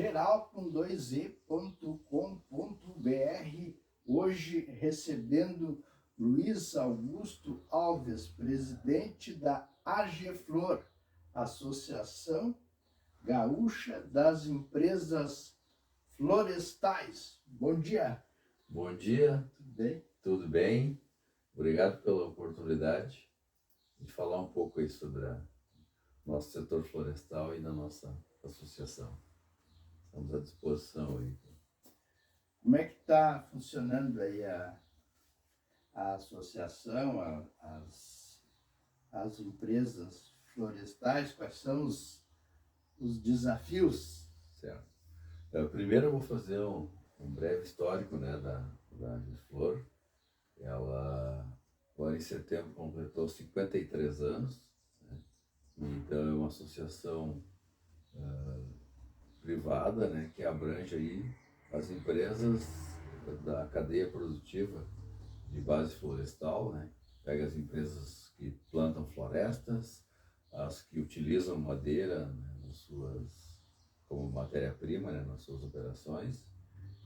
geral com 2e.com.br. Hoje recebendo Luiz Augusto Alves, presidente da AGFlor, Associação Gaúcha das Empresas Florestais. Bom dia. Bom dia. Tudo bem? Tudo bem? Obrigado pela oportunidade de falar um pouco aí sobre o nosso setor florestal e da nossa associação. Estamos à disposição aí. Como é que está funcionando aí a associação, as empresas florestais? Quais são os desafios? Certo. Primeiro eu vou fazer um breve histórico, né, da AGFlor. Ela, agora em setembro, completou 53 anos, né? Então é uma associação privada, né, que abrange aí as empresas da cadeia produtiva de base florestal, né? Pega as empresas que plantam florestas, as que utilizam madeira, né, como matéria-prima, né, nas suas operações,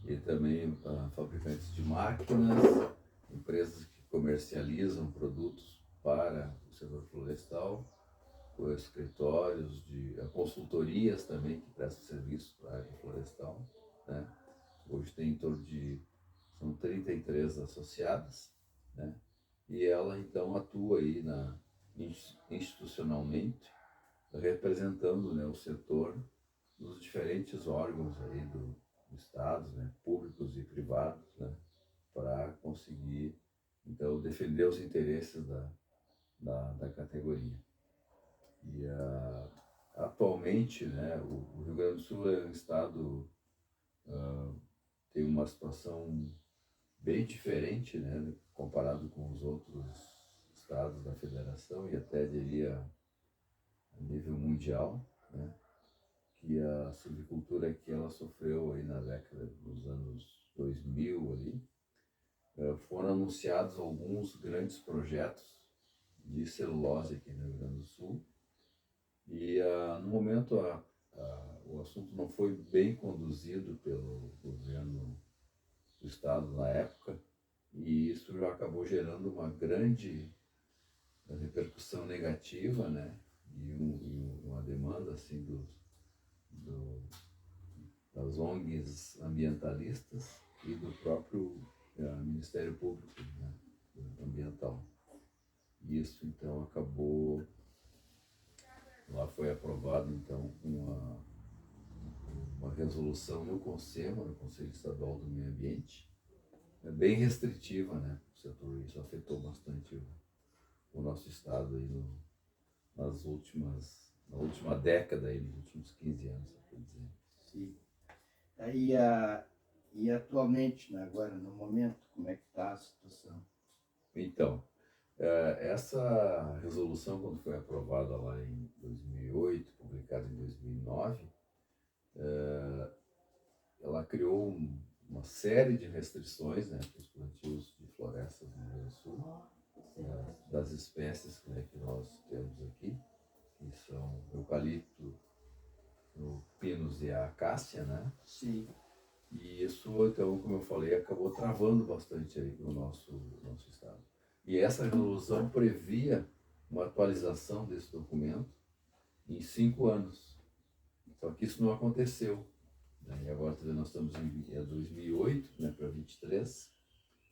e também fabricantes de máquinas, empresas que comercializam produtos para o setor florestal, escritórios de consultorias também que prestam serviço para a área florestal, né? Hoje tem em torno são 33 associadas, né? E ela então atua aí institucionalmente, representando, né, o setor nos diferentes órgãos aí do Estado, né, públicos e privados, né, para conseguir então defender os interesses da categoria. E atualmente, né, o Rio Grande do Sul é um estado tem uma situação bem diferente, né, comparado com os outros estados da federação e até diria a nível mundial, né, que a silvicultura aqui ela sofreu aí na década dos anos 2000 ali. Foram anunciados alguns grandes projetos de celulose aqui no Rio Grande do Sul e no momento o assunto não foi bem conduzido pelo governo do estado na época, e isso já acabou gerando uma grande repercussão negativa, né? E uma demanda assim das ONGs ambientalistas e do próprio Ministério Público, né, ambiental. E isso então acabou, lá foi aprovado então uma resolução no CONSEMA, no Conselho Estadual do Meio Ambiente, bem restritiva, né, o setor. Isso afetou bastante o nosso estado aí na última década, aí, nos últimos 15 anos, quer dizer. Sim. E atualmente, né, agora, no momento, como é que está a situação? Então, essa resolução, quando foi aprovada lá em 2008, publicada em 2009, ela criou uma série de restrições, né, para os plantios de florestas no Rio Grande do Sul, das espécies, né, que nós temos aqui, que são o eucalipto, o pinus e a acácia, né? Sim. E isso, então, como eu falei, acabou travando bastante aí no nosso estado. E essa resolução previa uma atualização desse documento em 5 anos. Só que isso não aconteceu, né? E agora nós estamos em 2008, né, para 23,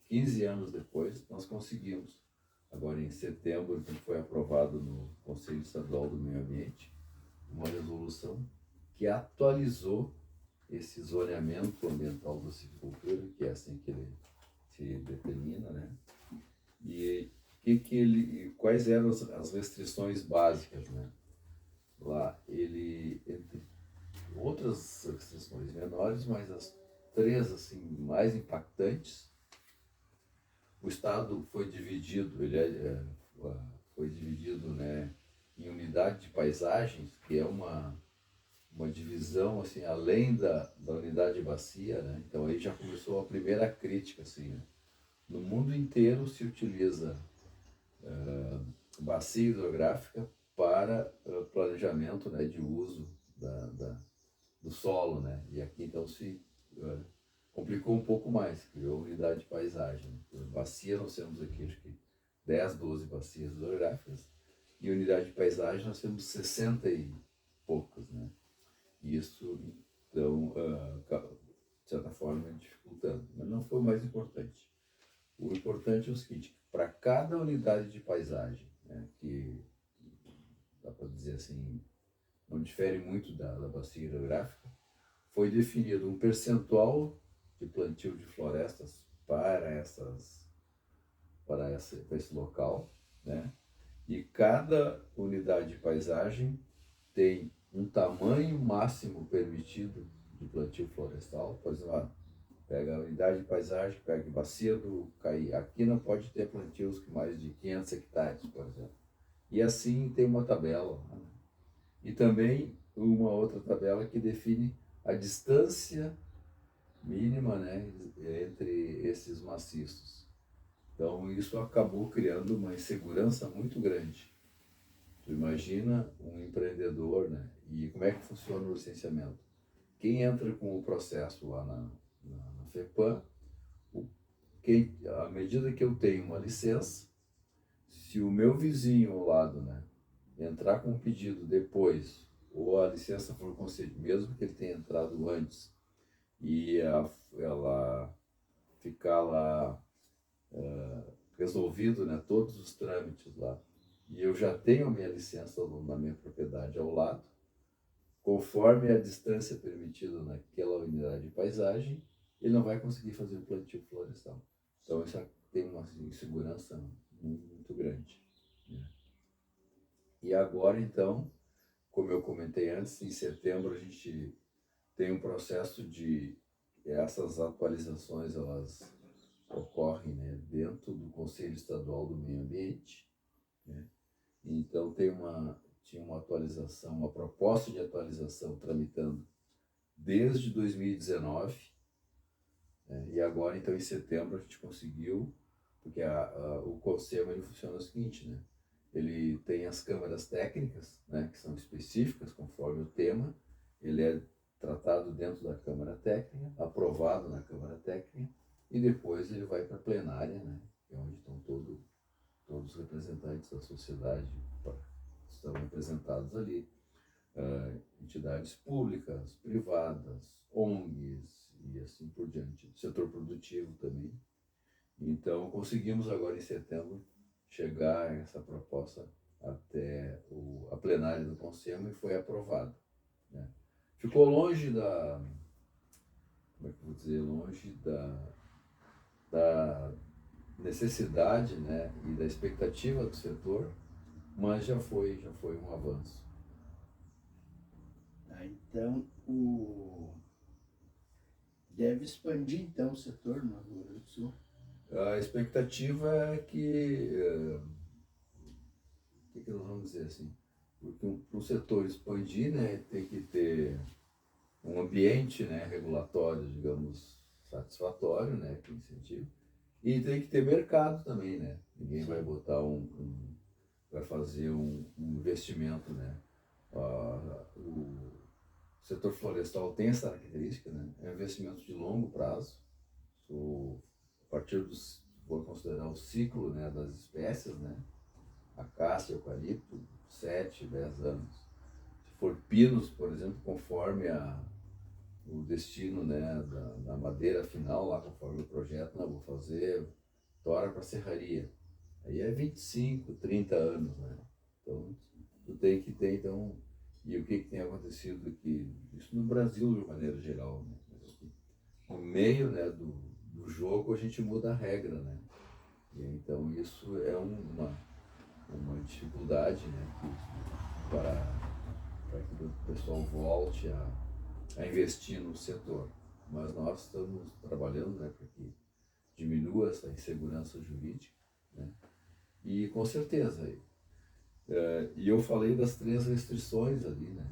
15 anos depois, nós conseguimos. Agora em setembro, então, foi aprovado no Conselho Estadual do Meio Ambiente uma resolução que atualizou esse zoneamento ambiental da silvicultura, que é assim que ele se determina, né? E quais eram as restrições básicas, né? Lá ele, entre outras restrições menores, mas as 3 assim mais impactantes, o estado foi dividido, foi dividido, né, em unidade de paisagens, que é uma divisão assim além da unidade de bacia, né? Então aí já começou a primeira crítica, assim, né? No mundo inteiro se utiliza bacia hidrográfica para planejamento, né, de uso do solo, né? E aqui então se complicou um pouco mais, criou unidade de paisagem. Né? Bacia nós temos aqui acho que 10, 12 bacias hidrográficas e unidade de paisagem nós temos 60 e poucas, né? E isso então de certa forma dificultando, mas não foi o mais importante. O importante é o seguinte, para cada unidade de paisagem, né, que dá para dizer assim, não difere muito da bacia hidrográfica, foi definido um percentual de plantio de florestas para esse local, né? E cada unidade de paisagem tem um tamanho máximo permitido de plantio florestal. Por exemplo, pega a unidade de paisagem, pega a bacia do Caí. Aqui não pode ter plantios com mais de 500 hectares, por exemplo. E assim tem uma tabela, né? E também uma outra tabela que define a distância mínima, né, entre esses maciços. Então isso acabou criando uma insegurança muito grande. Tu imagina um empreendedor, né, e como é que funciona o licenciamento? Quem entra com o processo lá na FEPAM, à medida que eu tenho uma licença, se o meu vizinho ao lado, né, entrar com um pedido depois, ou a licença for concedida, mesmo que ele tenha entrado antes, e ela ficar lá resolvido, né, todos os trâmites lá, e eu já tenho a minha licença na minha propriedade ao lado, conforme a distância permitida naquela unidade de paisagem, ele não vai conseguir fazer o plantio florestal. Então isso tem uma insegurança muito grande, né? E agora então, como eu comentei antes, em setembro a gente tem um processo de essas atualizações, elas ocorrem, né, dentro do Conselho Estadual do Meio Ambiente, né? Então tinha uma atualização, uma proposta de atualização tramitando desde 2019, né? E agora então em setembro a gente conseguiu, porque o CONSEMA ele funciona o seguinte, né? Ele tem as câmaras técnicas, né, que são específicas conforme o tema, ele é tratado dentro da Câmara Técnica, aprovado na Câmara Técnica, e depois ele vai para a plenária, né, que é onde estão todos os representantes da sociedade estão representados ali, entidades públicas, privadas, ONGs e assim por diante, setor produtivo também. Então conseguimos agora em setembro chegar essa proposta até a plenária do Conselho e foi aprovado, né? Ficou longe como é que eu vou dizer, longe da necessidade, né, e da expectativa do setor, mas já foi um avanço. Então, deve expandir então o setor no Rio Grande do Sul. A expectativa é que, o que nós vamos dizer assim, porque para o setor expandir, né, tem que ter um ambiente, né, regulatório, digamos, satisfatório, né, que incentiva, e tem que ter mercado também, né? Ninguém vai botar vai fazer um investimento, né? O setor florestal tem essa característica, né? É um investimento de longo prazo. A partir vou considerar o ciclo, né, das espécies, né? Acácia, eucalipto, 7, 10 anos. Se for pinos, por exemplo, conforme o destino, né, da madeira final, lá conforme o projeto, vou fazer tora para serraria. Aí é 25, 30 anos, né? Então, tu tem que ter, então, e o que tem acontecido aqui, isso no Brasil de maneira geral, né? No meio, né, do jogo a gente muda a regra, né? E então isso é uma dificuldade, né, para que o pessoal volte a investir no setor. Mas nós estamos trabalhando, né, para que diminua essa insegurança jurídica, né? E com certeza, e eu falei das 3 restrições ali, né,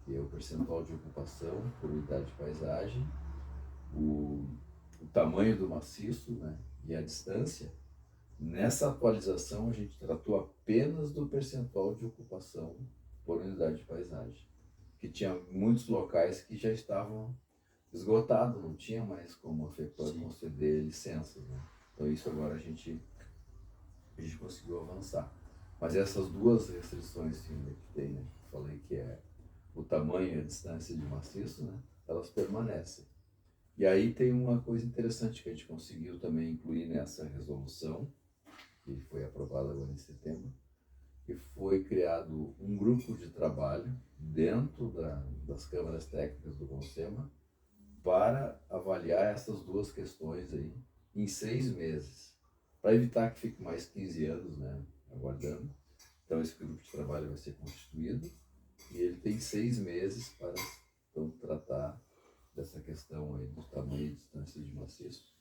que é o percentual de ocupação por unidade de paisagem, o tamanho do maciço, né, e a distância. Nessa atualização a gente tratou apenas do percentual de ocupação por unidade de paisagem. que tinha muitos locais que já estavam esgotados, não tinha mais como a FEPAM conceder licenças, né? Então isso agora a gente conseguiu avançar. Mas essas duas restrições que tem, né? Falei que é o tamanho e a distância de maciço, né? Elas permanecem. E aí tem uma coisa interessante que a gente conseguiu também incluir nessa resolução, que foi aprovada agora em setembro, que foi criado um grupo de trabalho dentro das câmaras técnicas do CONSEMA para avaliar essas duas questões aí em 6 meses, para evitar que fique mais 15 anos, né, aguardando. Então esse grupo de trabalho vai ser constituído e ele tem 6 meses para então, tratar dessa questão aí do tamanho e distância de maciço.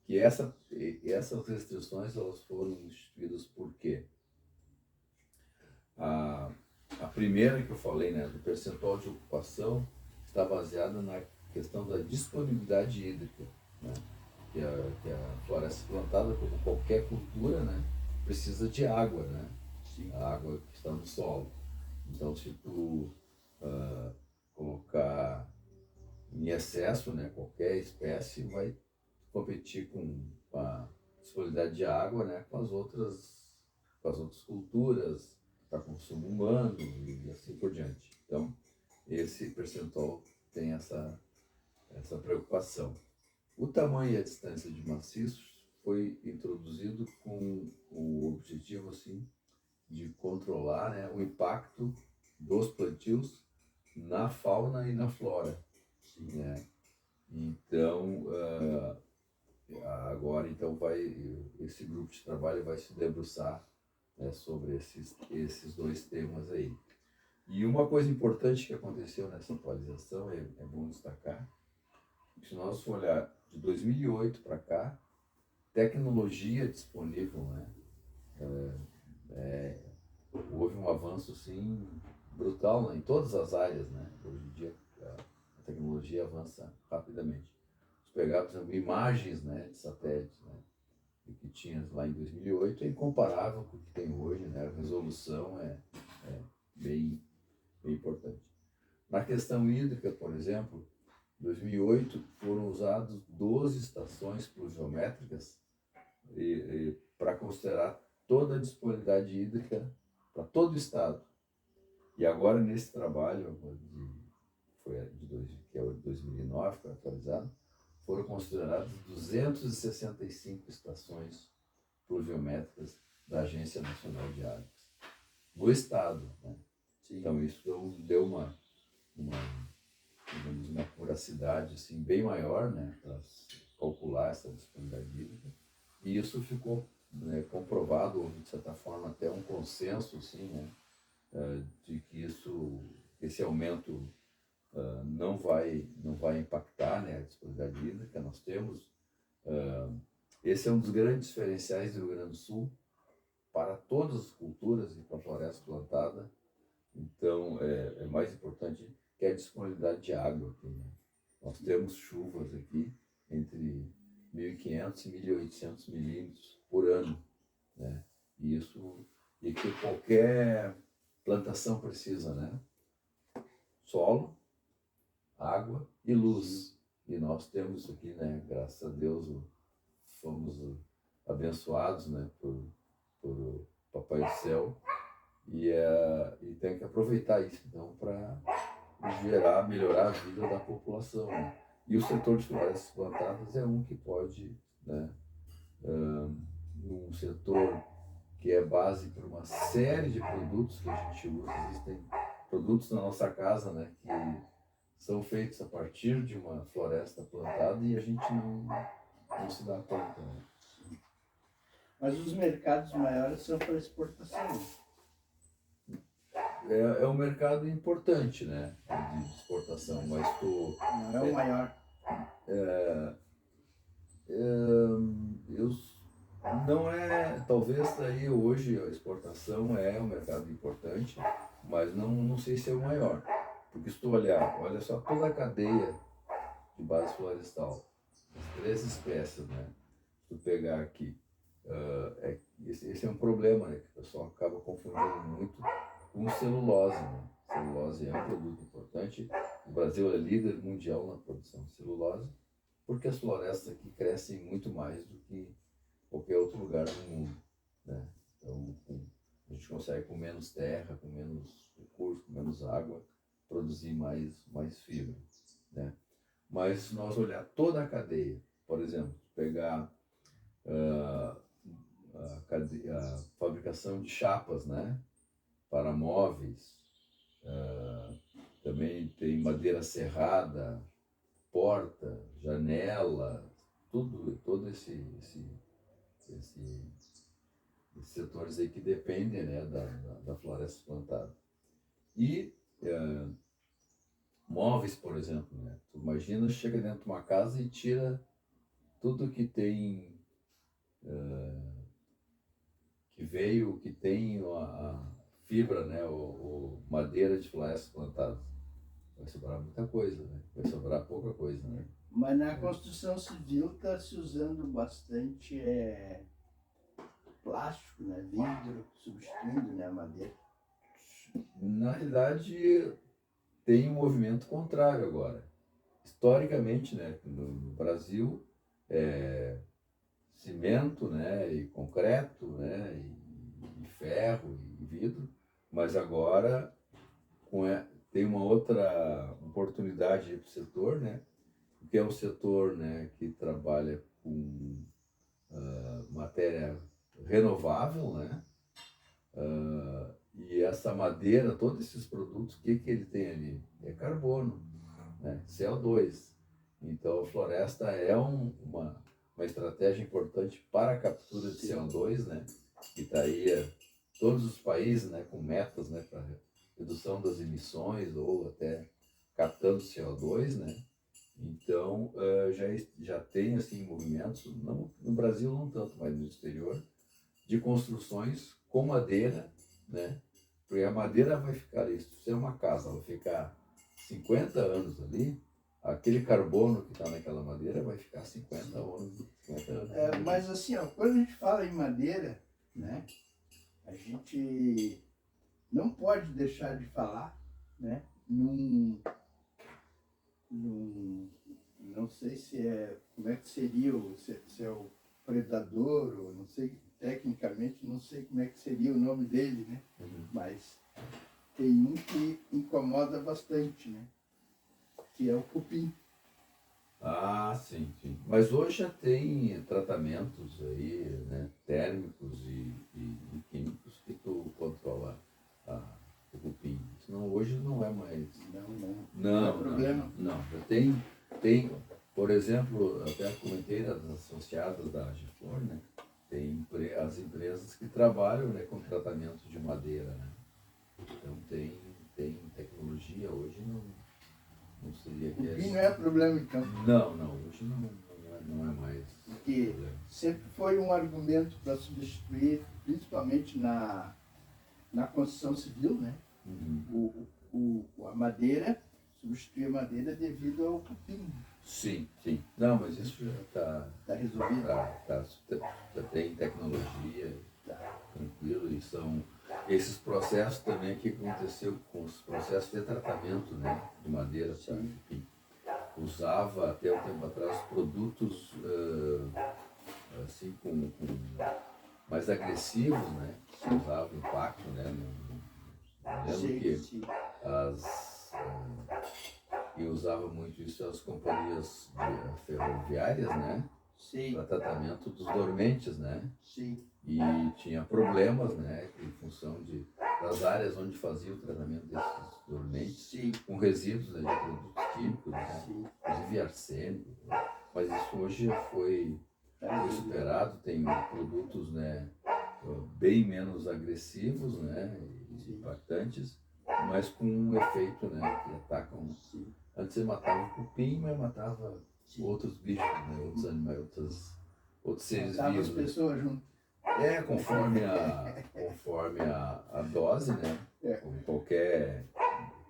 Que essas restrições elas foram instituídas por quê? A, a primeira que eu falei, né, do percentual de ocupação, está baseada na questão da disponibilidade hídrica, né? Que a floresta plantada, como qualquer cultura, né, precisa de água, né? A água que está no solo. Então, se tu colocar em excesso, né, qualquer espécie vai competir com a disponibilidade de água, né, com as outras culturas, para consumo humano e assim por diante. Então, esse percentual tem essa preocupação. O tamanho e a distância de maciços foi introduzido com o objetivo assim de controlar, né, o impacto dos plantios na fauna e na flora, né? Então, agora então esse grupo de trabalho vai se debruçar, né, sobre esses dois temas aí. E uma coisa importante que aconteceu nessa atualização, é bom destacar, que se nós for olhar de 2008 para cá, tecnologia disponível, né, houve um avanço assim brutal, né, em todas as áreas, né? Hoje em dia a tecnologia avança rapidamente. Se pegar, por exemplo, imagens, né, de satélites, né, que tinha lá em 2008 é incomparável com o que tem hoje, né? A resolução é bem, bem importante. Na questão hídrica, por exemplo, em 2008 foram usadas 12 estações pluviométricas para considerar toda a disponibilidade hídrica para todo o estado. E agora nesse trabalho, que é o de 2009, foi atualizado, foram consideradas 265 estações pluviométricas da Agência Nacional de Águas no estado, né? Então isso deu digamos, uma curiosidade assim, bem maior, né, para calcular essa disponibilidade hídrica. E isso ficou, né, comprovado, de certa forma, até um consenso assim, né, de que esse aumento não vai impactar, né, a disponibilidade hídrica. Nós temos, esse é um dos grandes diferenciais do Rio Grande do Sul para todas as culturas e para a floresta plantada. Então, é mais importante que a disponibilidade de água aqui, né? Nós temos chuvas aqui entre 1.500 e 1.800 milímetros por ano, né? E que qualquer plantação precisa, né? Solo, água e luz. E nós temos isso aqui, né? Graças a Deus fomos abençoados, né? Por Papai do Céu. E tem que aproveitar isso, então, para melhorar a vida da população, né? E o setor de florestas plantadas é um que pode, né, um setor que é base para uma série de produtos que a gente usa. Existem produtos na nossa casa, né, que são feitos a partir de uma floresta plantada e a gente não se dá conta, né? Mas os mercados maiores são para exportação. É um mercado importante, né, de exportação, mas Não é o maior. eu não é, talvez aí hoje a exportação é um mercado importante, mas não sei se é o maior, porque se tu olha só toda a cadeia de base florestal, as 3 espécies, né, se tu pegar aqui, esse é um problema, né, que o pessoal acaba confundindo muito com celulose, né? Celulose é um produto importante. O Brasil é líder mundial na produção de celulose, porque as florestas aqui crescem muito mais do que qualquer outro lugar no mundo, né? Então, a gente consegue com menos terra, com menos recursos, com menos água, produzir mais fibra, né? Mas se nós olhar toda a cadeia, por exemplo, pegar a fabricação de chapas, né, para móveis, também tem madeira serrada, porta, janela, todo esses setores aí que dependem, né, da floresta plantada. E móveis, por exemplo, né? Tu imagina, chega dentro de uma casa e tira tudo que tem, que tem a fibra, né, ou madeira de florestas plantadas. Vai sobrar muita coisa, né? Vai sobrar pouca coisa, né? Mas na construção civil está se usando bastante plástico, né? Vidro, substituindo, né, a madeira. Na realidade, tem um movimento contrário agora. Historicamente, né, no Brasil, cimento, né, e concreto, né, e ferro e vidro, mas agora tem uma outra oportunidade para o setor, né, que é o setor, né, que trabalha com matéria renovável, né, e essa madeira, todos esses produtos, o que ele tem ali? É carbono, né, CO2. Então, a floresta é uma estratégia importante para a captura de CO2, né, que está aí todos os países, né, com metas, né, para redução das emissões ou até captando CO2, né. Então, já tem assim movimentos, não, no Brasil não tanto, mas no exterior, de construções com madeira, né? Porque a madeira vai ficar ali, se é uma casa, vai ficar 50 anos ali, aquele carbono que está naquela madeira vai ficar 50 anos. 50 anos Mas assim, ó, quando a gente fala em madeira, né, a gente não pode deixar de falar, né, não sei se como é que seria, se é o predador, ou não sei, tecnicamente, não sei como é que seria o nome dele, né? Mas tem um que incomoda bastante, né? Que é o cupim. Ah, sim, sim. Mas hoje já tem tratamentos aí, né, térmicos e químicos que tu controla o cupim. Senão hoje não é mais. Não é problema. Não. Já por exemplo, até comentei das associadas da Agiflor, né? Tem as empresas que trabalham, né, com tratamento de madeira, né? Então tem tecnologia, hoje não seria que Cupim não é problema, então. Não, hoje não é mais. Porque sempre foi um argumento para substituir, principalmente na construção civil, né? A madeira, substituir a madeira devido ao cupim. Sim. Não, mas isso já está resolvido. Já tem tecnologia, tranquilo, e são esses processos também que aconteceu com os processos de tratamento, né, de madeira para cupim. Usava até um tempo atrás produtos assim com mais agressivos, né? Usava impacto, né? Lembro que e usava muito isso as companhias ferroviárias, né? Para tratamento dos dormentes, né? E tinha problemas, né? Em função das áreas onde fazia o tratamento desses dormentes, com resíduos, né, de produtos químicos, né? Inclusive arsênico. Mas isso hoje foi superado, tem produtos, né, bem menos agressivos, né, e impactantes, mas com um efeito, né, que atacam. Antes você matava o cupim, mas matava outros bichos, né, outros animais, outros seres Matava vivos. as pessoas junto. Conforme a dose, né, como qualquer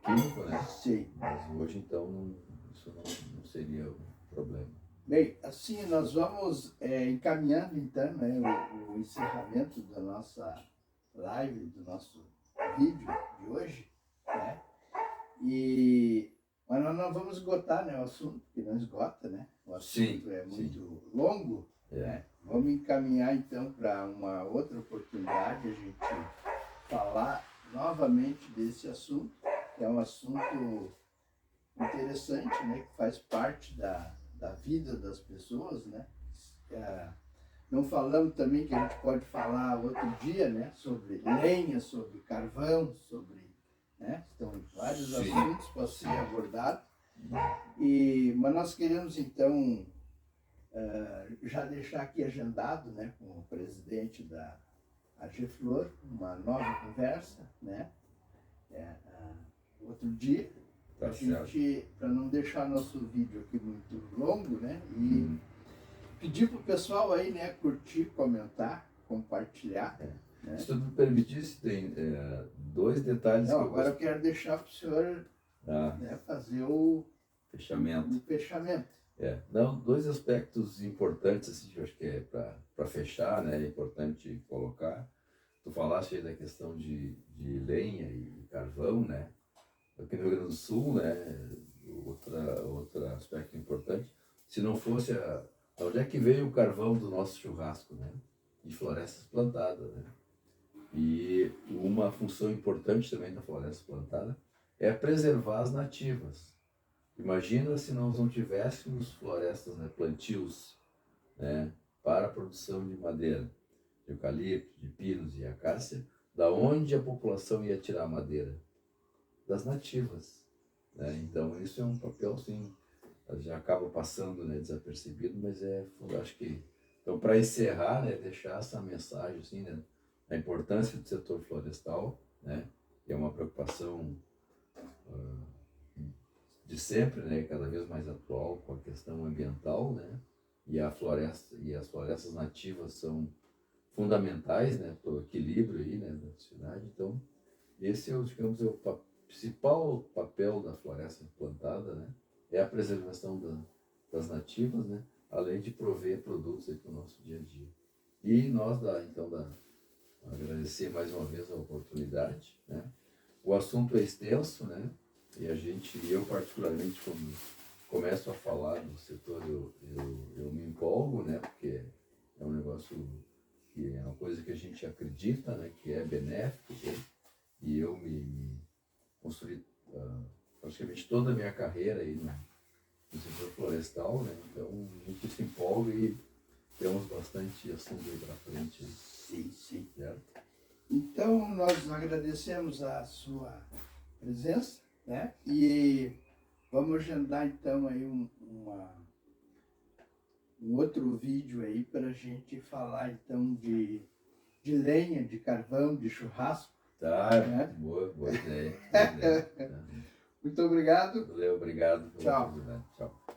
químico, né. Mas hoje então isso não seria um problema. Bem, assim nós vamos encaminhando então, né, o encerramento da nossa live, do nosso vídeo de hoje, né? Mas nós não vamos esgotar, né, o assunto, porque não esgota, né? O assunto Sim, é sim. muito longo. É. Né? Vamos encaminhar então para uma outra oportunidade a gente falar novamente desse assunto, que é um assunto interessante, né, que faz parte da vida das pessoas, né? Não falamos também que a gente pode falar outro dia, né, sobre lenha, sobre carvão, sobre, né, estão vários Sim. assuntos para ser abordados. Mas nós queremos então já deixar aqui agendado, né, com o presidente da AGFlor, uma nova conversa, né, outro dia, Tá certo. para não deixar nosso vídeo aqui muito longo, né, e pedir para o pessoal aí, né, curtir, comentar, compartilhar. Né? Se tu me permitisse, tem dois detalhes Não, que eu agora eu gosto. quero deixar para o senhor né, fazer o Fechamento. fechamento. Não, dois aspectos importantes, assim, que eu acho que é para fechar, né, é importante colocar. Tu falaste aí da questão de lenha e carvão, né? Aqui no Rio Grande do Sul, né, outro aspecto importante, se não fosse da onde é que veio o carvão do nosso churrasco, né? De florestas plantadas, né? E uma função importante também da floresta plantada é preservar as nativas. Imagina se nós não tivéssemos florestas, né, plantios, né, para a produção de madeira, de eucalipto, de pinos e acácia, da onde a população ia tirar madeira? Das nativas. Né? Então isso é um papel, sim, já acaba passando, né, desapercebido, mas acho que, então, para encerrar, né, deixar essa mensagem, assim, né, a importância do setor florestal, né, que é uma preocupação de sempre, né, cada vez mais atual com a questão ambiental, né, e a floresta e as florestas nativas são fundamentais, né, para o equilíbrio aí, né, da cidade. Então, esse é, digamos, é o principal papel da floresta plantada, né, é a preservação das nativas, né, além de prover produtos para o nosso dia a dia. E nós, agradecer mais uma vez a oportunidade, né. O assunto é extenso, né, e eu particularmente, quando começo a falar do setor, eu me empolgo, né, porque é um negócio que é uma coisa que a gente acredita, né, que é benéfico, né, e eu me construí praticamente toda a minha carreira aí no setor florestal, né, então a gente se empolga e temos bastante assunto aí para frente. Sim, sim. Certo? Então, nós agradecemos a sua presença, né? E vamos agendar, então, aí um outro vídeo aí para a gente falar, então, de lenha, de carvão, de churrasco. Tá, né? boa ideia. Boa ideia. Muito obrigado. Valeu, obrigado pela Tchau. oportunidade. Tchau.